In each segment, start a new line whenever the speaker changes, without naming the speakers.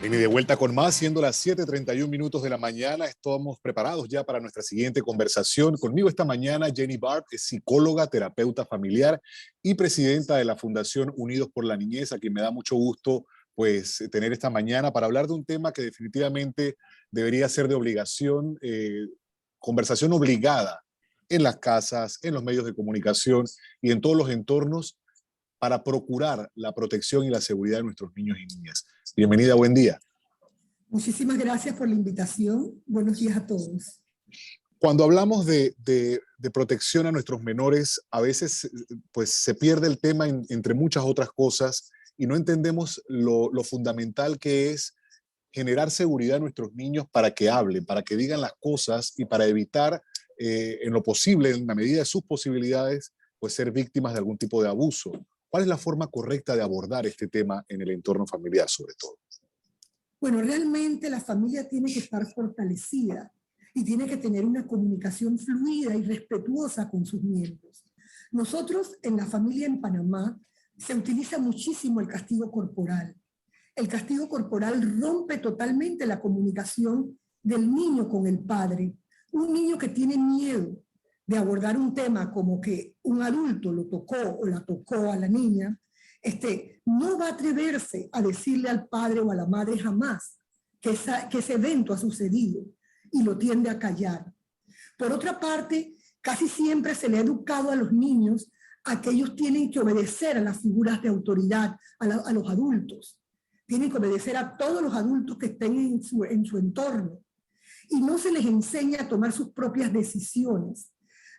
Y de vuelta con más, siendo las 7:31 minutos de la mañana, estamos preparados ya para nuestra siguiente conversación. Conmigo esta mañana Jenny Barb es psicóloga, terapeuta familiar y presidenta de la Fundación Unidos por la Niñez, a quien me da mucho gusto pues tener esta mañana para hablar de un tema que definitivamente debería ser de obligación, conversación obligada en las casas, en los medios de comunicación y en todos los entornos para procurar la protección y la seguridad de nuestros niños y niñas. Bienvenida, buen día.
Muchísimas gracias por la invitación. Buenos días a todos.
Cuando hablamos de protección a nuestros menores, a veces pues, se pierde el tema entre muchas otras cosas y no entendemos lo fundamental que es generar seguridad a nuestros niños para que hablen, para que digan las cosas y para evitar, en lo posible, en la medida de sus posibilidades, pues ser víctimas de algún tipo de abuso. ¿Cuál es la forma correcta de abordar este tema en el entorno familiar, sobre todo?
Bueno, realmente la familia tiene que estar fortalecida y tiene que tener una comunicación fluida y respetuosa con sus miembros. Nosotros en la familia en Panamá se utiliza muchísimo el castigo corporal. El castigo corporal rompe totalmente la comunicación del niño con el padre. Un niño que tiene miedo de abordar un tema como que un adulto lo tocó o la tocó a la niña, no va a atreverse a decirle al padre o a la madre jamás que ese evento ha sucedido y lo tiende a callar. Por otra parte, casi siempre se le ha educado a los niños a que ellos tienen que obedecer a las figuras de autoridad, a los adultos. Tienen que obedecer a todos los adultos que estén en su entorno. Y no se les enseña a tomar sus propias decisiones.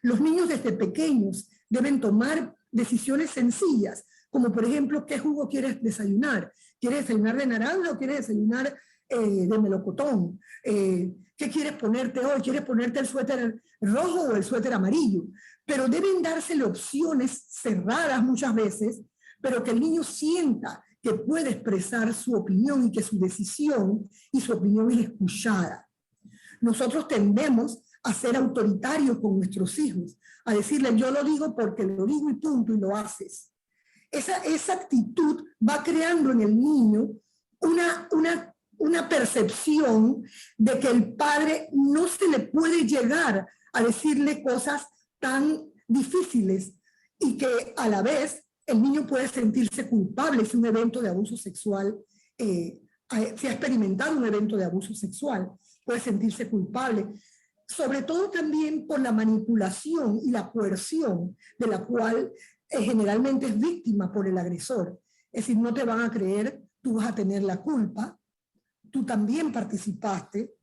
Los niños desde pequeños deben tomar decisiones sencillas, como por ejemplo, ¿qué jugo quieres desayunar? ¿Quieres desayunar de naranja o quieres desayunar de melocotón? ¿Qué quieres ponerte hoy? ¿Quieres ponerte el suéter rojo o el suéter amarillo? Pero deben dársele opciones cerradas muchas veces, pero que el niño sienta que puede expresar su opinión y que su decisión y su opinión es escuchada. Nosotros tendemos a ser autoritarios con nuestros hijos, a decirle yo lo digo porque lo digo y punto, y lo haces. Esa actitud va creando en el niño una percepción de que el padre no se le puede llegar a decirle cosas tan difíciles y que a la vez el niño puede sentirse culpable si un evento de abuso sexual, si ha experimentado un evento de abuso sexual, puede sentirse culpable. Sobre todo también por la manipulación y la coerción de la cual generalmente es víctima por el agresor. Es decir, no te van a creer, tú vas a tener la culpa, tú también participaste,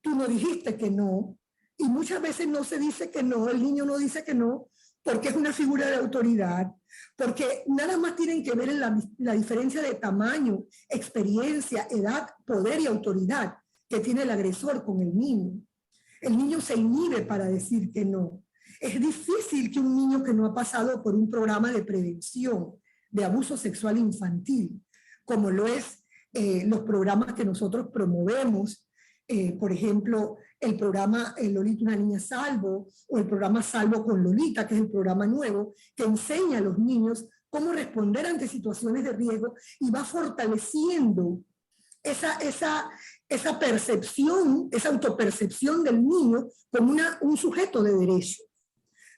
tú no dijiste que no, y muchas veces no se dice que no, el niño no dice que no, porque es una figura de autoridad, porque nada más tienen que ver en la diferencia de tamaño, experiencia, edad, poder y autoridad que tiene el agresor con el niño. El niño se inhibe para decir que no. Es difícil que un niño que no ha pasado por un programa de prevención de abuso sexual infantil, como lo es los programas que nosotros promovemos, por ejemplo, el programa Lolita, una niña a salvo, o el programa Salvo con Lolita, que es el programa nuevo, que enseña a los niños cómo responder ante situaciones de riesgo y va fortaleciendo esa percepción, esa autopercepción del niño como un sujeto de derecho.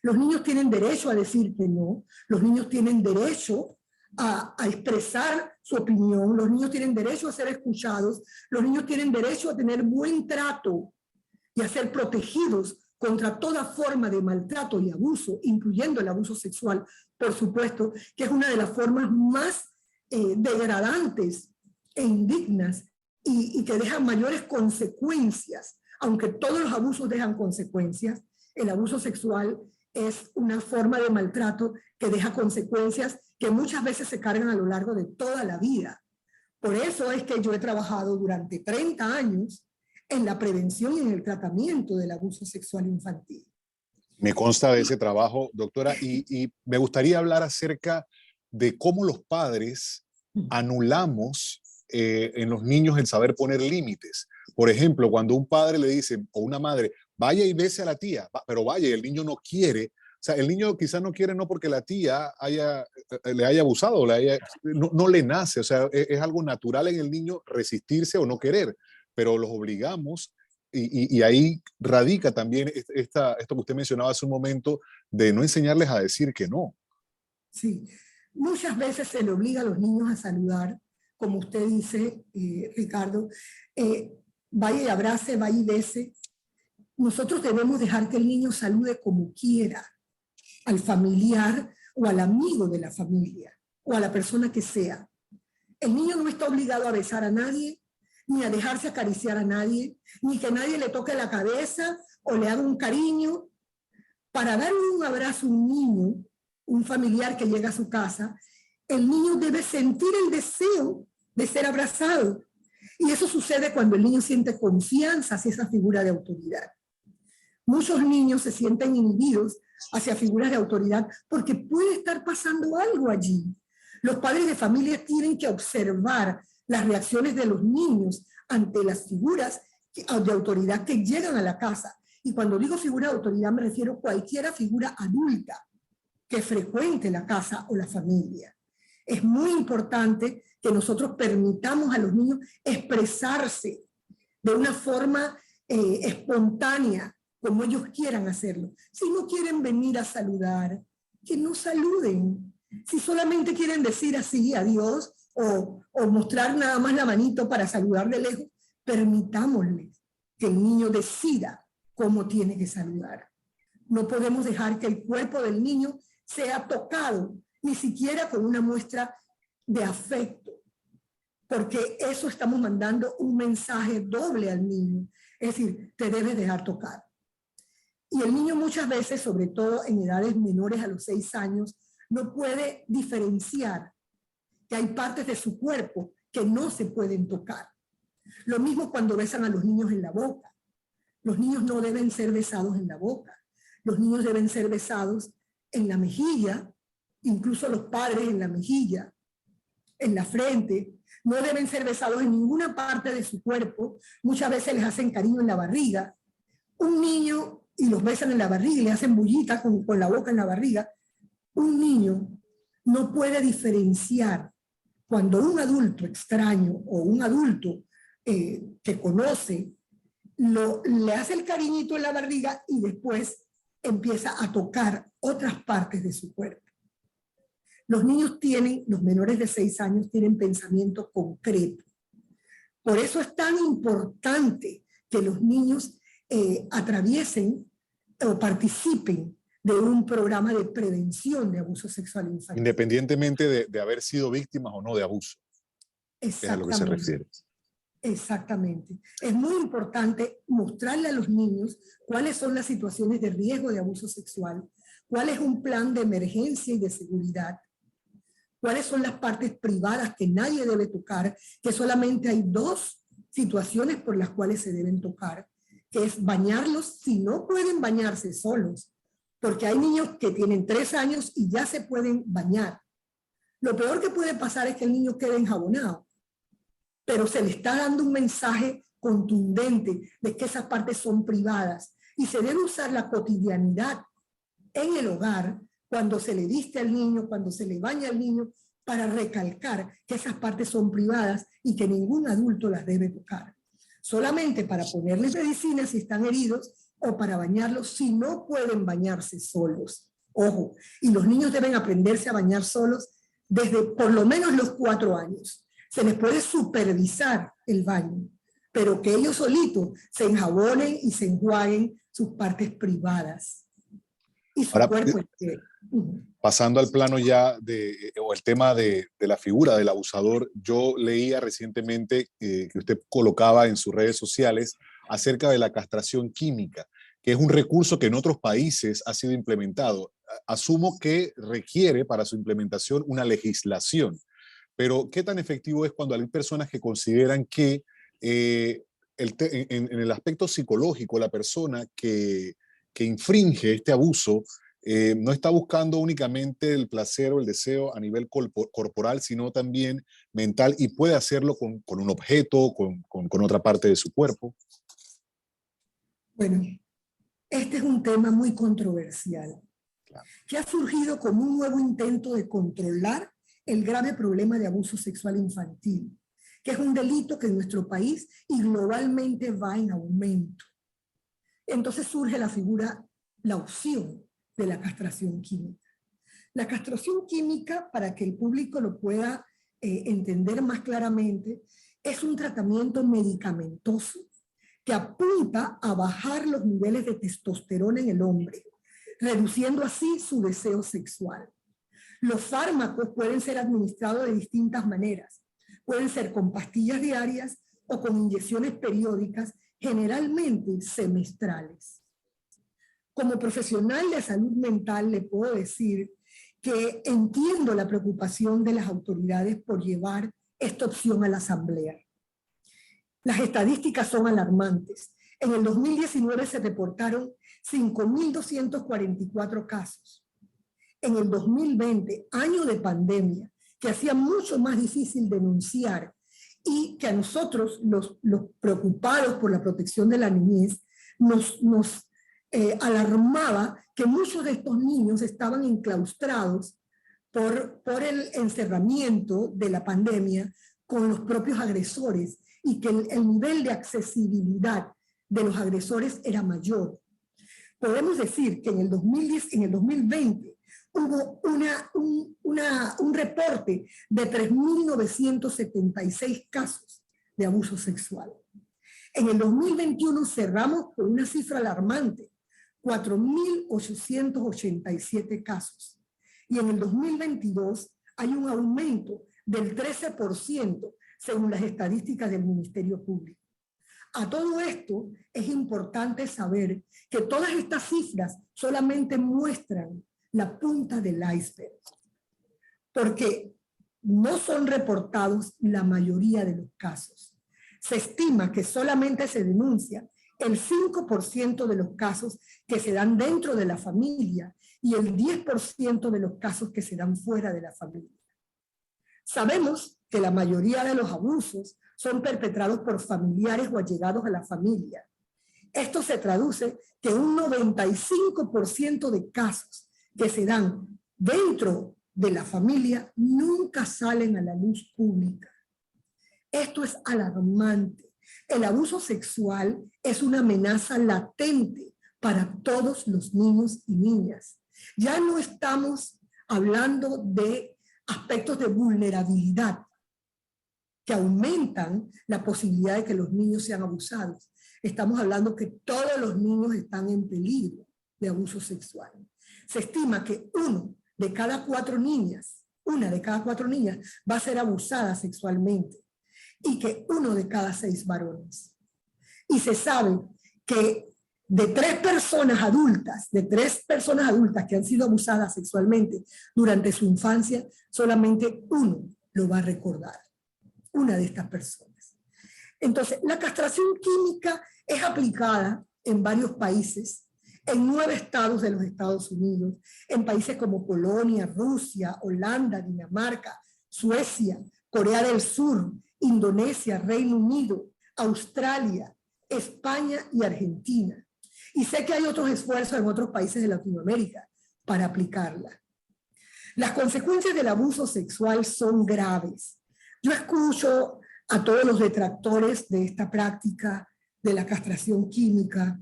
Los niños tienen derecho a decir que no, los niños tienen derecho a expresar su opinión, los niños tienen derecho a ser escuchados, los niños tienen derecho a tener buen trato y a ser protegidos contra toda forma de maltrato y abuso, incluyendo el abuso sexual, por supuesto, que es una de las formas más degradantes e indignas y que dejan mayores consecuencias. Aunque todos los abusos dejan consecuencias, el abuso sexual es una forma de maltrato que deja consecuencias que muchas veces se cargan a lo largo de toda la vida. Por eso es que yo he trabajado durante 30 años en la prevención y en el tratamiento del abuso sexual infantil.
Me consta de ese trabajo, doctora, y me gustaría hablar acerca de cómo los padres anulamos en los niños el saber poner límites. Por ejemplo, cuando un padre le dice, o una madre, vaya y bese a la tía, pero vaya, y el niño no quiere, sea, el niño quizás no quiere no porque la tía le haya abusado, no le nace, o sea, es algo natural en el niño resistirse o no querer, pero los obligamos y ahí radica también esto que usted mencionaba hace un momento de no enseñarles a decir que no.
Sí, muchas veces se le obliga a los niños a saludar, como usted dice, Ricardo, vaya y abrace, vaya y bese. Nosotros debemos dejar que el niño salude como quiera, al familiar o al amigo de la familia, o a la persona que sea. El niño no está obligado a besar a nadie, ni a dejarse acariciar a nadie, ni que nadie le toque la cabeza o le haga un cariño. Para darle un abrazo a un niño, un familiar que llega a su casa, el niño debe sentir el deseo de ser abrazado. Y eso sucede cuando el niño siente confianza hacia esa figura de autoridad. Muchos niños se sienten inhibidos hacia figuras de autoridad porque puede estar pasando algo allí. Los padres de familia tienen que observar las reacciones de los niños ante las figuras de autoridad que llegan a la casa. Y cuando digo figura de autoridad me refiero a cualquier figura adulta que frecuente la casa o la familia. Es muy importante que nosotros permitamos a los niños expresarse de una forma espontánea, como ellos quieran hacerlo. Si no quieren venir a saludar, que no saluden. Si solamente quieren decir así adiós o mostrar nada más la manito para saludar de lejos, permitámosles que el niño decida cómo tiene que saludar. No podemos dejar que el cuerpo del niño sea tocado, ni siquiera con una muestra de afecto, porque eso estamos mandando un mensaje doble al niño. Es decir, te debes dejar tocar. Y el niño muchas veces, sobre todo en edades menores a los 6 años, no puede diferenciar que hay partes de su cuerpo que no se pueden tocar. Lo mismo cuando besan a los niños en la boca. Los niños no deben ser besados en la boca. Los niños deben ser besados en la mejilla, incluso los padres en la mejilla, en la frente. No deben ser besados en ninguna parte de su cuerpo. Muchas veces les hacen cariño en la barriga. Un niño, y los besan en la barriga y le hacen bullita con la boca en la barriga. Un niño no puede diferenciar cuando un adulto extraño o un adulto que conoce le hace el cariñito en la barriga y después empieza a tocar otras partes de su cuerpo. Los menores de 6 años tienen pensamiento concreto. Por eso es tan importante que los niños atraviesen o participen de un programa de prevención de abuso sexual infantil.
Independientemente de haber sido víctimas o no de abuso. Es a lo que se refiere.
Exactamente. Es muy importante mostrarle a los niños cuáles son las situaciones de riesgo de abuso sexual, cuál es un plan de emergencia y de seguridad, cuáles son las partes privadas que nadie debe tocar, que solamente hay 2 situaciones por las cuales se deben tocar, que es bañarlos si no pueden bañarse solos, porque hay niños que tienen 3 años y ya se pueden bañar. Lo peor que puede pasar es que el niño quede enjabonado, pero se le está dando un mensaje contundente de que esas partes son privadas y se debe usar la cotidianidad en el hogar cuando se le viste al niño, cuando se le baña al niño, para recalcar que esas partes son privadas y que ningún adulto las debe tocar. Solamente para ponerles medicina si están heridos o para bañarlos si no pueden bañarse solos. Ojo, y los niños deben aprenderse a bañar solos desde por lo menos los 4 años. Se les puede supervisar el baño, pero que ellos solitos se enjabonen y se enjuaguen sus partes privadas. Y su cuerpo entero.
Pasando al plano ya o el tema de la figura del abusador, yo leía recientemente que usted colocaba en sus redes sociales acerca de la castración química, que es un recurso que en otros países ha sido implementado. Asumo que requiere para su implementación una legislación, pero ¿qué tan efectivo es cuando hay personas que consideran que en el aspecto psicológico la persona que infringe este abuso no está buscando únicamente el placer o el deseo a nivel corporal, sino también mental y puede hacerlo con un objeto, con otra parte de su cuerpo?
Bueno, este es un tema muy controversial. que ha surgido como un nuevo intento de controlar el grave problema de abuso sexual infantil, que es un delito que en nuestro país y globalmente va en aumento. Entonces surge la opción de la castración química. La castración química, para que el público lo pueda entender más claramente, es un tratamiento medicamentoso que apunta a bajar los niveles de testosterona en el hombre, reduciendo así su deseo sexual. Los fármacos pueden ser administrados de distintas maneras. Pueden ser con pastillas diarias o con inyecciones periódicas, generalmente semestrales. Como profesional de salud mental le puedo decir que entiendo la preocupación de las autoridades por llevar esta opción a la Asamblea. Las estadísticas son alarmantes. En el 2019 se reportaron 5.244 casos. En el 2020, año de pandemia, que hacía mucho más difícil denunciar y que a nosotros, los preocupados por la protección de la niñez, nos alarmaba que muchos de estos niños estaban enclaustrados por el encerramiento de la pandemia con los propios agresores y que el nivel de accesibilidad de los agresores era podemos decir que en el 2020 hubo un reporte de 3.976 casos de abuso sexual. En el 2021 cerramos con una cifra alarmante, 4.887 casos. Y en el 2022 hay un aumento del 13% según las estadísticas del Ministerio Público. A todo esto es importante saber que todas estas cifras solamente muestran la punta del iceberg, porque no son reportados la mayoría de los casos. Se estima que solamente se denuncia el 5% de los casos que se dan dentro de la familia y el 10% de los casos que se dan fuera de la familia. Sabemos que la mayoría de los abusos son perpetrados por familiares o allegados a la familia. Esto se traduce que un 95% de casos que se dan dentro de la familia nunca salen a la luz pública. Esto es alarmante. El abuso sexual es una amenaza latente para todos los niños y niñas. Ya no estamos hablando de aspectos de vulnerabilidad que aumentan la posibilidad de que los niños sean abusados. Estamos hablando que todos los niños están en peligro de abuso sexual. Se estima que una de cada cuatro niñas va a ser abusada sexualmente y que 1 de cada 6 varones. Y se sabe que de 3 personas adultas que han sido abusadas sexualmente durante su infancia, solamente 1 lo va a recordar, una de estas personas. Entonces, la castración química es aplicada en varios países, en 9 estados de los Estados Unidos, en países como Polonia, Rusia, Holanda, Dinamarca, Suecia, Corea del Sur, Indonesia, Reino Unido, Australia, España y Argentina. Y sé que hay otros esfuerzos en otros países de Latinoamérica para aplicarla. Las consecuencias del abuso sexual son graves. Yo escucho a todos los detractores de esta práctica de la castración química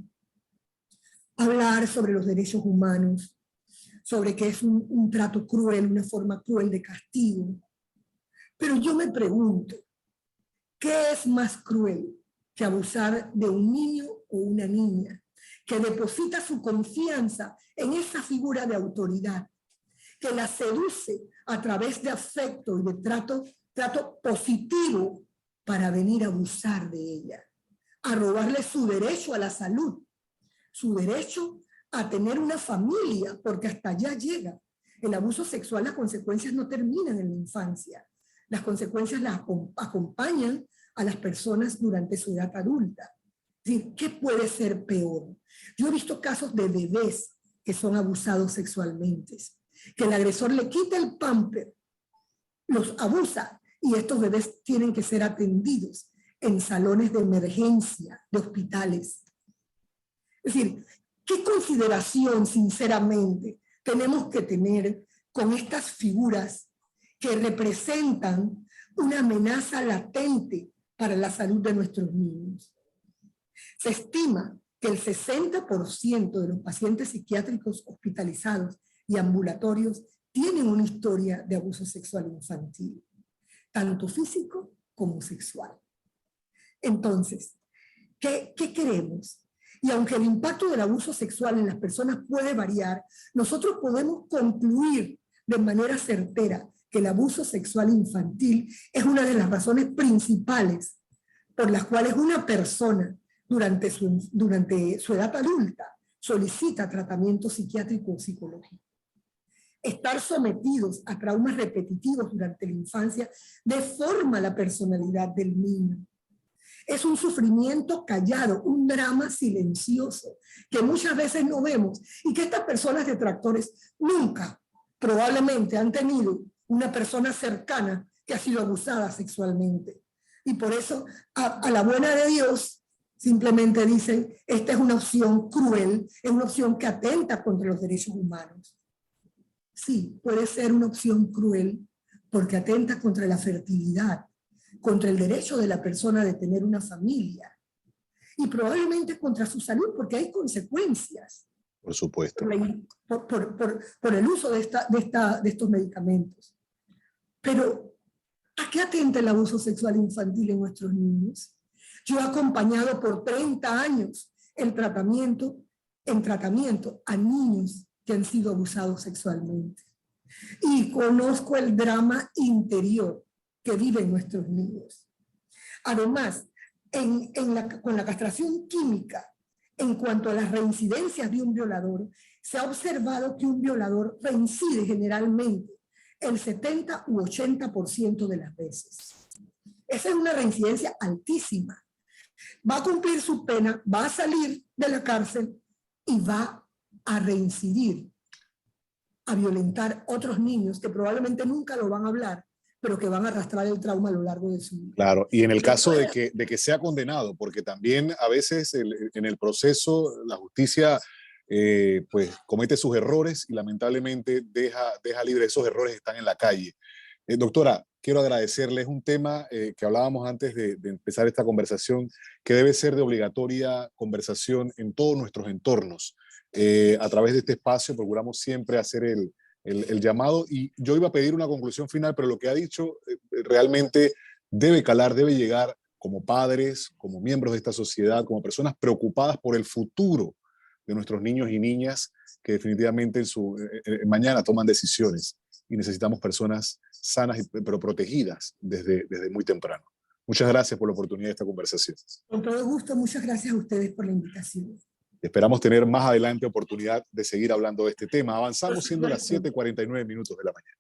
hablar sobre los derechos humanos, sobre que es un trato cruel, una forma cruel de castigo. Pero yo me pregunto, ¿qué es más cruel que abusar de un niño o una niña que deposita su confianza en esa figura de autoridad, que la seduce a través de afecto y de trato positivo para venir a abusar de ella, a robarle su derecho a la salud, su derecho a tener una familia, porque hasta allá llega? El abuso sexual, las consecuencias no terminan en la infancia. Las consecuencias las acompañan a las personas durante su edad adulta. Es decir, ¿qué puede ser peor? Yo he visto casos de bebés que son abusados sexualmente, que el agresor le quita el pamper, los abusa, y estos bebés tienen que ser atendidos en salones de emergencia, de hospitales. Es decir, ¿qué consideración, sinceramente, tenemos que tener con estas figuras que representan una amenaza latente para la salud de nuestros niños. Se estima que el 60% de los pacientes psiquiátricos hospitalizados y ambulatorios tienen una historia de abuso sexual infantil, tanto físico como sexual. Entonces, ¿qué queremos? Y aunque el impacto del abuso sexual en las personas puede variar, nosotros podemos concluir de manera certera que el abuso sexual infantil es una de las razones principales por las cuales una persona durante su edad adulta solicita tratamiento psiquiátrico o psicológico. Estar sometidos a traumas repetitivos durante la infancia deforma la personalidad del niño. Es un sufrimiento callado, un drama silencioso que muchas veces no vemos y que estas personas detractores nunca probablemente han tenido una persona cercana que ha sido abusada sexualmente. Y por eso, a la buena de Dios, simplemente dicen, esta es una opción cruel, es una opción que atenta contra los derechos humanos. Sí, puede ser una opción cruel porque atenta contra la fertilidad, contra el derecho de la persona de tener una familia y probablemente contra su salud porque hay consecuencias.
Por supuesto.
Por el uso de estos medicamentos. Pero, ¿a qué atenta el abuso sexual infantil en nuestros niños? Yo he acompañado por 30 años en tratamiento a niños que han sido abusados sexualmente. Y conozco el drama interior que viven nuestros niños. Además, con la castración química, en cuanto a las reincidencias de un violador, se ha observado que un violador reincide generalmente el 70 u 80% de las veces. Esa es una reincidencia altísima. Va a cumplir su pena, va a salir de la cárcel y va a reincidir, a violentar otros niños que probablemente nunca lo van a hablar, pero que van a arrastrar el trauma a lo largo de su vida.
Claro, y en el caso de que sea condenado, porque también a veces en el proceso la justicia pues comete sus errores y lamentablemente deja libre. Esos errores están en la calle. Doctora, quiero agradecerles un tema que hablábamos antes de empezar esta conversación, que debe ser de obligatoria conversación en todos nuestros entornos. A través de este espacio procuramos siempre hacer el llamado, y yo iba a pedir una conclusión final, pero lo que ha dicho realmente debe calar, debe llegar como padres, como miembros de esta sociedad, como personas preocupadas por el futuro de nuestros niños y niñas que definitivamente mañana toman decisiones, y necesitamos personas sanas pero protegidas desde muy temprano. Muchas gracias por la oportunidad de esta conversación.
Con todo gusto, muchas gracias a ustedes por la invitación.
Esperamos tener más adelante oportunidad de seguir hablando de este tema. Avanzamos siendo las 7:49 de la mañana.